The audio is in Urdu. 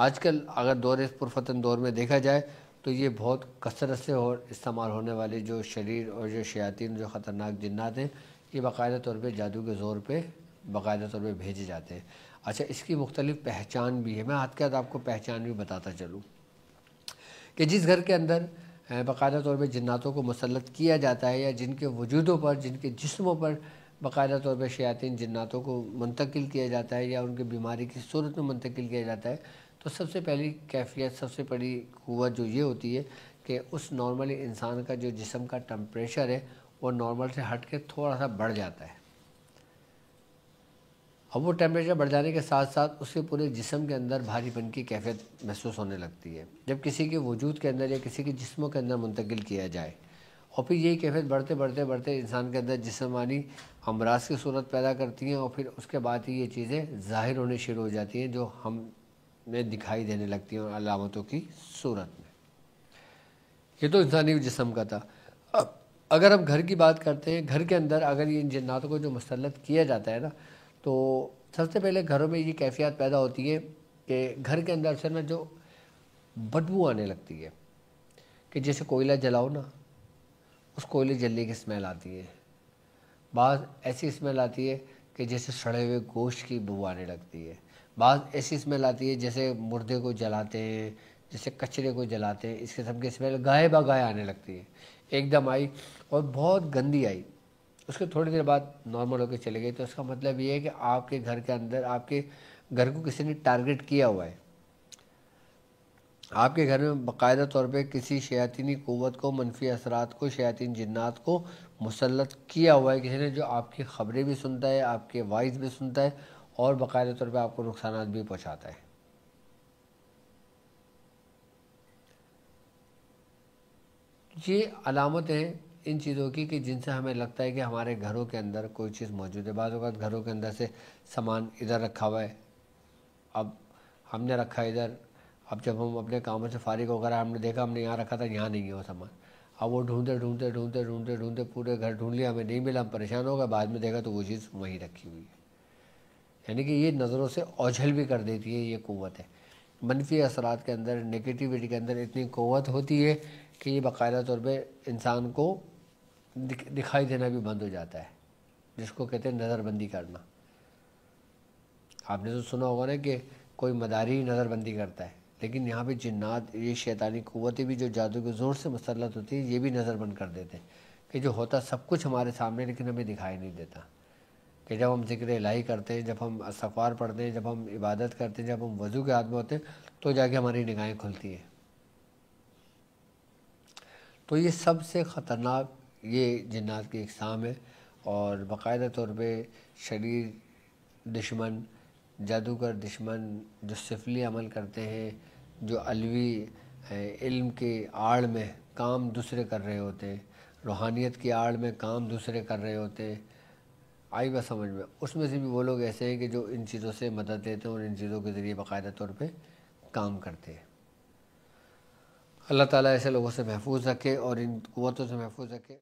آج کل اگر دور اس پرفتن دور میں دیکھا جائے تو یہ بہت کثرت سے اور استعمال ہونے والے جو شریر اور جو شیاطین جو خطرناک جنات ہیں یہ باقاعدہ طور پہ جادو کے زور پہ باقاعدہ طور پہ بھیجے جاتے ہیں۔ اچھا، اس کی مختلف پہچان بھی ہے، میں ہاتھ کے ہاتھ آپ کو پہچان بھی بتاتا چلوں کہ جس گھر کے اندر باقاعدہ طور پہ جناتوں کو مسلط کیا جاتا ہے یا جن کے وجودوں پر، جن کے جسموں پر باقاعدہ طور پہ شیاطین جناتوں کو منتقل کیا جاتا ہے یا ان کے بیماری کی صورت میں منتقل کیا جاتا ہے، تو سب سے پہلی کیفیت، سب سے بڑی قوت جو یہ ہوتی ہے کہ اس نارملی انسان کا جو جسم کا ٹمپریچر ہے وہ نارمل سے ہٹ کے تھوڑا سا بڑھ جاتا ہے۔ اب وہ ٹیمپریچر بڑھ جانے کے ساتھ ساتھ اس کے پورے جسم کے اندر بھاری پن کی کیفیت محسوس ہونے لگتی ہے جب کسی کے وجود کے اندر یا کسی کے جسموں کے اندر منتقل کیا جائے، اور پھر یہی کیفیت بڑھتے بڑھتے بڑھتے انسان کے اندر جسمانی امراض کی صورت پیدا کرتی ہیں، اور پھر اس کے بعد ہی یہ چیزیں ظاہر ہونے شروع ہو جاتی ہیں جو ہمیں دکھائی دینے لگتی ہیں علامتوں کی صورت میں۔ یہ تو انسانی جسم کا تھا۔ اب اگر ہم گھر کی بات کرتے ہیں، گھر کے اندر اگر یہ ان جناتوں کو جو مسلط کیا جاتا ہے نا، تو سب سے پہلے گھروں میں یہ کیفیت پیدا ہوتی ہے کہ گھر کے اندر سے نا جو بدبو آنے لگتی ہے کہ جیسے کوئلہ جلاؤ نا، اس کوئلے جلنے کی اسمیل آتی ہے۔ بعض ایسی اسمیل آتی ہے کہ جیسے سڑے ہوئے گوشت کی بو آنے لگتی ہے۔ بعض ایسی اسمیل آتی ہے جیسے مردے کو جلاتے ہیں، جیسے کچرے کو جلاتے ہیں، اس قسم کی اسمیل گائے بگائے آنے لگتی ہے۔ ایک دم آئی اور بہت گندی آئی، اس کے تھوڑی دیر بعد نارمل ہو کے چلے گئی، تو اس کا مطلب یہ ہے کہ آپ کے گھر کے اندر، آپ کے گھر کو کسی نے ٹارگٹ کیا ہوا ہے۔ آپ کے گھر میں باقاعدہ طور پہ کسی شیاطینی قوت کو، منفی اثرات کو، شیاطین جنات کو مسلط کیا ہوا ہے کسی نے، جو آپ کی خبریں بھی سنتا ہے، آپ کے وائس بھی سنتا ہے، اور باقاعدہ طور پہ آپ کو نقصانات بھی پہنچاتا ہے۔ یہ علامت ہے ان چیزوں کی کہ جن سے ہمیں لگتا ہے کہ ہمارے گھروں کے اندر کوئی چیز موجود ہے۔ بعض اوقات گھروں کے اندر سے سامان ادھر رکھا ہوا ہے، اب ہم نے رکھا ادھر، اب جب ہم اپنے کاموں سے فارغ ہو کر ہم نے دیکھا ہم نے یہاں رکھا تھا، یہاں نہیں ہے وہ سامان۔ اب وہ ڈھونڈتے ڈھونڈتے ڈھونڈتے ڈھونڈتے ڈھونڈتے پورے گھر ڈھونڈ لیا، ہمیں نہیں ملا، ہم پریشان ہو گئے، بعد میں دیکھا تو وہ چیز وہیں رکھی ہوئی ہے۔ یعنی کہ یہ نظروں سے اوجھل بھی کر دیتی ہے، یہ قوت ہے۔ منفی اثرات کے اندر، نگیٹیوٹی کے اندر اتنی قوت ہوتی ہے کہ یہ باقاعدہ طور پہ انسان کو دکھائی دینا بھی بند ہو جاتا ہے، جس کو کہتے ہیں نظر بندی کرنا۔ آپ نے تو سنا ہوگا نا کہ کوئی مداری نظر بندی کرتا ہے، لیکن یہاں پہ جنات، یہ شیطانی قوتیں بھی جو جادو کے زور سے مسلط ہوتی ہیں، یہ بھی نظر بند کر دیتے ہیں کہ جو ہوتا سب کچھ ہمارے سامنے لیکن ہمیں دکھائی نہیں دیتا۔ کہ جب ہم ذکر الہی کرتے ہیں، جب ہم استغفار پڑھتے ہیں، جب ہم عبادت کرتے ہیں، جب ہم وضو کے حال میں ہوتے ہیں، تو جا کے ہماری نگاہیں کھلتی ہیں۔ تو یہ سب سے خطرناک یہ جنات کی اقسام ہے، اور باقاعدہ طور پہ شریر دشمن، جادوگر دشمن، جو سفلی عمل کرتے ہیں، جو علوی علم کی آڑ میں کام دوسرے کر رہے ہوتے ہیں، روحانیت کی آڑ میں کام دوسرے کر رہے ہوتے ہیں، آئی بات سمجھ میں؟ اس میں سے بھی وہ لوگ ایسے ہیں کہ جو ان چیزوں سے مدد دیتے ہیں اور ان چیزوں کے ذریعے باقاعدہ طور پہ کام کرتے ہیں۔ اللہ تعالیٰ ایسے لوگوں سے محفوظ رکھے اور ان قوتوں سے محفوظ رکھے۔